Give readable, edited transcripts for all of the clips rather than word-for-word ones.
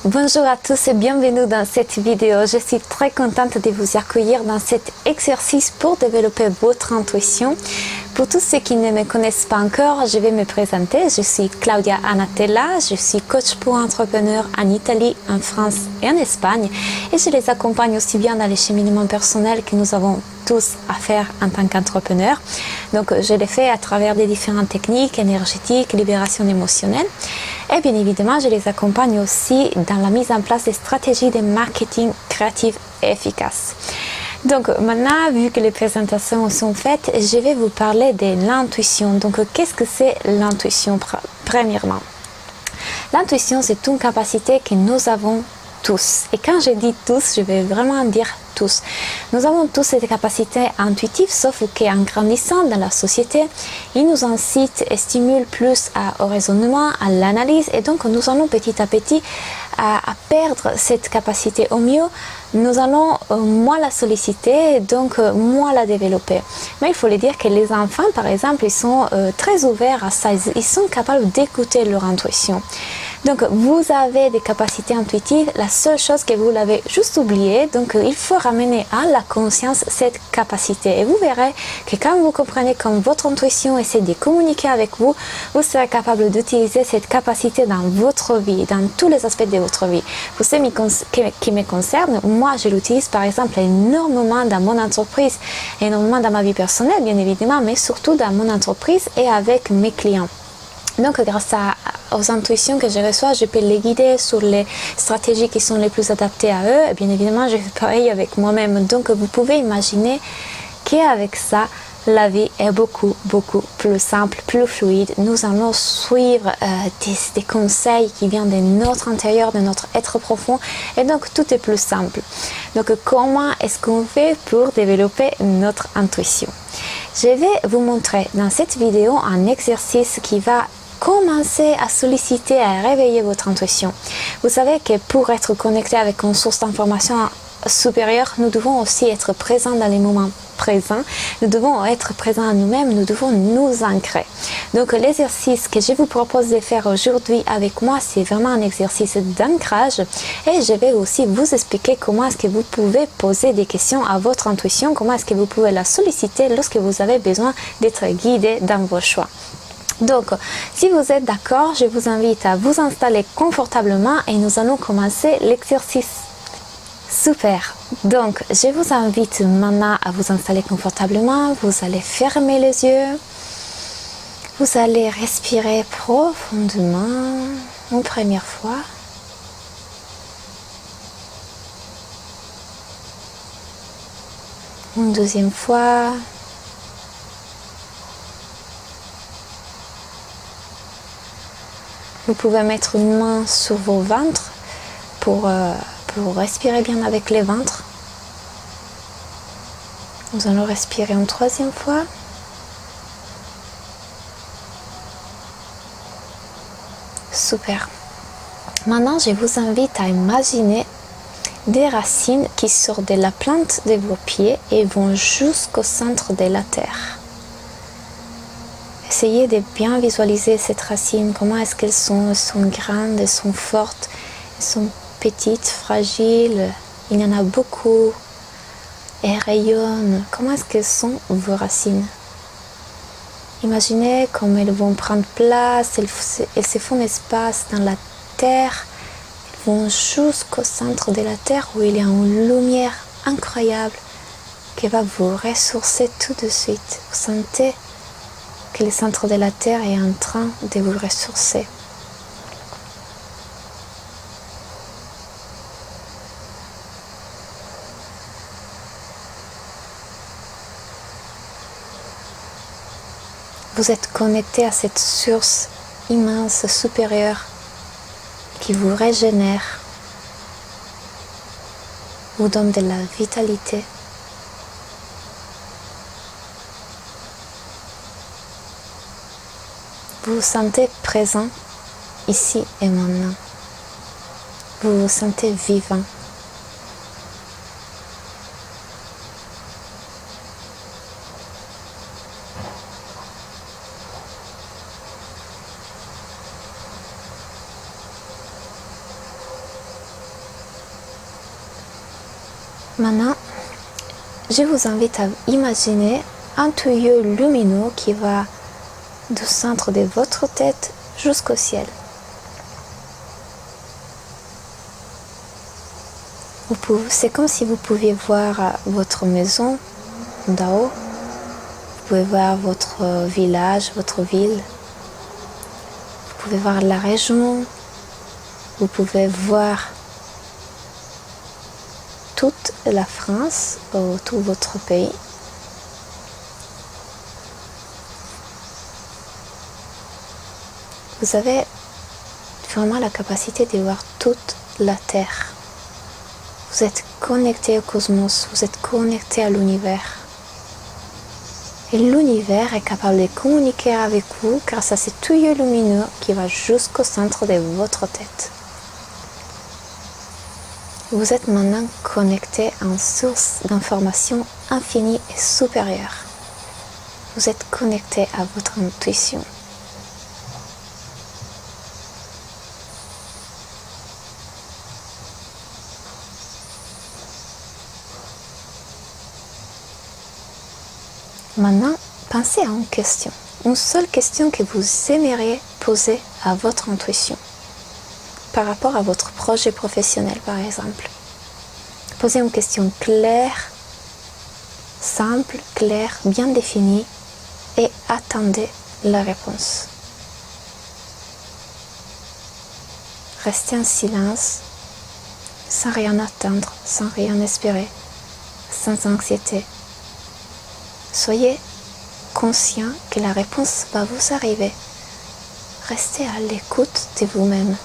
Bonjour à tous et bienvenue dans cette vidéo. Je suis très contente de vous accueillir dans cet exercice pour développer votre intuition. Pour tous ceux qui ne me connaissent pas encore, je vais me présenter. Je suis Claudia Anatella, je suis coach pour entrepreneurs en Italie, en France et en Espagne. Et je les accompagne aussi bien dans les cheminements personnels que nous avons tous à faire en tant qu'entrepreneurs. Donc je les fais à travers des différentes techniques énergétiques, libération émotionnelle. Et bien évidemment, je les accompagne aussi dans la mise en place des stratégies de marketing créatif et efficaces. Donc maintenant, vu que les présentations sont faites, je vais vous parler de l'intuition. Donc qu'est-ce que c'est l'intuition premièrement? L'intuition, c'est une capacité que nous avons tous. Et quand je dis tous, je vais vraiment dire tous. Nous avons tous cette capacité intuitive, sauf qu'en grandissant dans la société, ils nous incitent et stimulent plus au raisonnement, à l'analyse, et donc nous allons petit à petit à perdre cette capacité. Au mieux, nous allons moins la solliciter, donc moins la développer. Mais il faut le dire que les enfants, par exemple, ils sont très ouverts à ça, ils sont capables d'écouter leur intuition. Donc vous avez des capacités intuitives, la seule chose que vous l'avez juste oublié, donc il faut ramener à la conscience cette capacité. Et vous verrez que quand vous comprenez comme votre intuition essaie de communiquer avec vous, vous serez capable d'utiliser cette capacité dans votre vie, dans tous les aspects de votre vie. Pour ce qui me concerne, moi je l'utilise par exemple énormément dans mon entreprise, énormément dans ma vie personnelle bien évidemment, mais surtout dans mon entreprise et avec mes clients. Donc grâce aux intuitions que je reçois, je peux les guider sur les stratégies qui sont les plus adaptées à eux. Et bien évidemment, je fais pareil avec moi-même. Donc vous pouvez imaginer qu'avec ça, la vie est beaucoup plus simple, plus fluide. Nous allons suivre des conseils qui viennent de notre intérieur, de notre être profond. Et donc tout est plus simple. Donc comment est-ce qu'on fait pour développer notre intuition? Je vais vous montrer dans cette vidéo un exercice qui va commencer à solliciter, à réveiller votre intuition. Vous savez que pour être connecté avec une source d'information supérieure, nous devons aussi être présents dans les moments présents. Nous devons être présents à nous-mêmes, nous devons nous ancrer. Donc l'exercice que je vous propose de faire aujourd'hui avec moi, c'est vraiment un exercice d'ancrage et je vais aussi vous expliquer comment est-ce que vous pouvez poser des questions à votre intuition, comment est-ce que vous pouvez la solliciter lorsque vous avez besoin d'être guidé dans vos choix. Donc, si vous êtes d'accord, je vous invite à vous installer confortablement et nous allons commencer l'exercice. Super! Donc, je vous invite maintenant à vous installer confortablement. Vous allez fermer les yeux. Vous allez respirer profondément une première fois. Une deuxième fois. Vous pouvez mettre une main sur vos ventres pour respirer bien avec les ventres. Nous allons respirer une troisième fois. Super. Maintenant, je vous invite à imaginer des racines qui sortent de la plante de vos pieds et vont jusqu'au centre de la terre. Essayez de bien visualiser cette racine, comment est-ce qu'elles sont? Elles sont grandes, elles sont fortes, elles sont petites, fragiles, il y en a beaucoup, elles rayonnent. Comment est-ce qu'elles sont vos racines? Imaginez comme elles vont prendre place, elles se font espace dans la terre, elles vont jusqu'au centre de la terre où il y a une lumière incroyable qui va vous ressourcer tout de suite. Vous sentez que le centre de la Terre est en train de vous ressourcer. Vous êtes connecté à cette source immense, supérieure, qui vous régénère, vous donne de la vitalité. Vous vous sentez présent ici et maintenant. Vous vous sentez vivant. Maintenant, je vous invite à imaginer un tuyau lumineux qui va du centre de votre tête jusqu'au ciel. C'est comme si vous pouviez voir votre maison d'en haut. Vous pouvez voir votre village, votre ville. Vous pouvez voir la région. Vous pouvez voir toute la France ou tout votre pays. Vous avez vraiment la capacité de voir toute la Terre. Vous êtes connecté au cosmos, vous êtes connecté à l'univers. Et l'univers est capable de communiquer avec vous grâce à ce tuyau lumineux qui va jusqu'au centre de votre tête. Vous êtes maintenant connecté à une source d'information infinie et supérieure. Vous êtes connecté à votre intuition. Maintenant, pensez à une seule question que vous aimeriez poser à votre intuition, par rapport à votre projet professionnel par exemple. Posez une question claire, simple, claire, bien définie et attendez la réponse. Restez en silence, sans rien attendre, sans rien espérer, sans anxiété. Soyez conscient que la réponse va vous arriver. Restez à l'écoute de vous-même.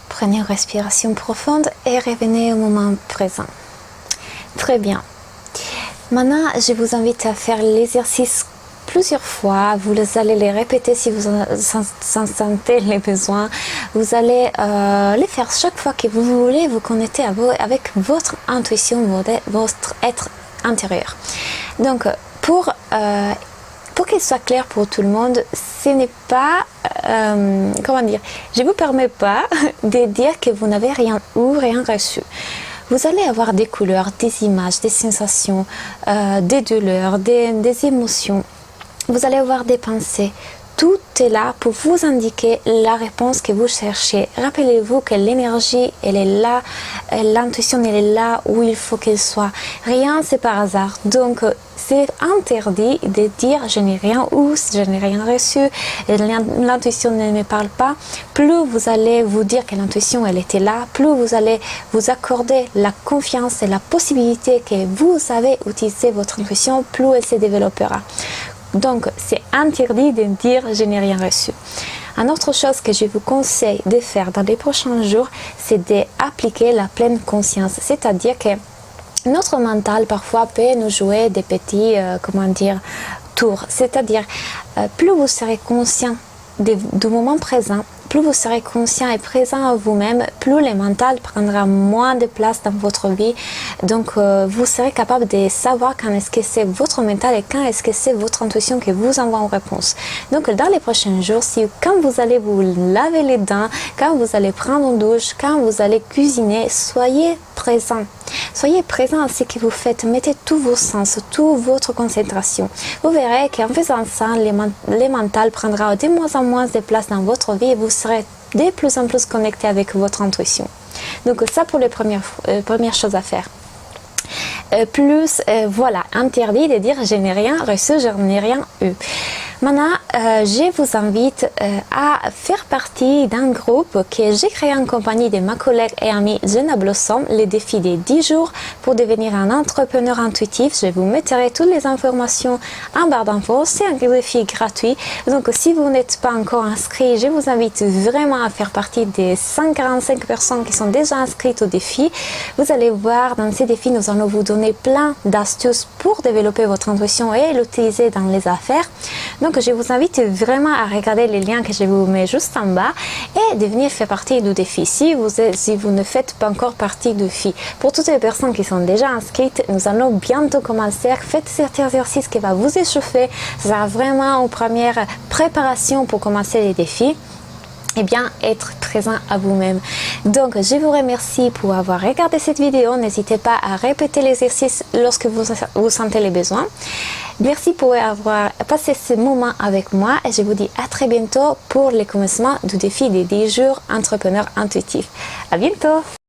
Prenez une respiration profonde et revenez au moment présent. Très bien. Maintenant, je vous invite à faire l'exercice plusieurs fois. Vous allez les répéter si vous en sentez les besoins. Vous allez les faire chaque fois que vous voulez vous connecter avec votre intuition, votre être intérieur. Donc, pour qu'il soit clair pour tout le monde, ce n'est pas, comment dire, je ne vous permets pas de dire que vous n'avez rien ou rien reçu. Vous allez avoir des couleurs, des images, des sensations, des douleurs, des émotions. Vous allez avoir des pensées. tout est là pour vous indiquer la réponse que vous cherchez. Rappelez-vous que l'énergie, elle est là, l'intuition, elle est là où il faut qu'elle soit. Rien, c'est par hasard. Donc, c'est interdit de dire je n'ai rien ou je n'ai rien reçu, l'intuition ne me parle pas. Plus vous allez vous dire que l'intuition elle était là, plus vous allez vous accorder la confiance et la possibilité que vous savez utiliser votre intuition, plus elle se développera. Donc c'est interdit de dire je n'ai rien reçu. Une autre chose que je vous conseille de faire dans les prochains jours, c'est d'appliquer la pleine conscience, c'est-à-dire que notre mental parfois peut nous jouer des petits, tours. C'est-à-dire, plus vous serez conscient du moment présent, plus vous serez conscient et présent à vous-même, plus le mental prendra moins de place dans votre vie. Donc, vous serez capable de savoir quand est-ce que c'est votre mental et quand est-ce que c'est votre intuition qui vous envoie une réponse. Donc, dans les prochains jours, quand vous allez vous laver les dents, quand vous allez prendre une douche, quand vous allez cuisiner, soyez présent. Soyez présent à ce que vous faites, mettez tous vos sens, toute votre concentration. Vous verrez qu'en faisant ça, le mental prendra de moins en moins de place dans votre vie et vous serez de plus en plus connecté avec votre intuition. Donc ça pour les premières choses à faire. Voilà, interdit de dire je n'ai rien reçu, je n'ai rien eu. Maintenant, je vous invite à faire partie d'un groupe que j'ai créé en compagnie de ma collègue et amie Jenna Blossom, le défi des 10 jours pour devenir un entrepreneur intuitif. Je vous mettrai toutes les informations en barre d'infos. C'est un défi gratuit. Donc, si vous n'êtes pas encore inscrit, je vous invite vraiment à faire partie des 145 personnes qui sont déjà inscrites au défi. Vous allez voir, dans ces défis, nous allons vous donner plein d'astuces pour développer votre intuition et l'utiliser dans les affaires. Donc, je vous invite vraiment à regarder les liens que je vous mets juste en bas et de venir faire partie du défi si vous ne faites pas encore partie du défi. Pour toutes les personnes qui sont déjà inscrites, nous allons bientôt commencer. Faites cet exercice qui va vous échauffer. Ça sera vraiment une première préparation pour commencer les défis. Et bien être présent à vous-même. Donc je vous remercie pour avoir regardé cette vidéo. N'hésitez pas à répéter l'exercice lorsque vous sentez les besoins. Merci pour avoir passé ce moment avec moi et je vous dis à très bientôt pour le commencement du défi des 10 jours entrepreneurs intuitifs. À bientôt!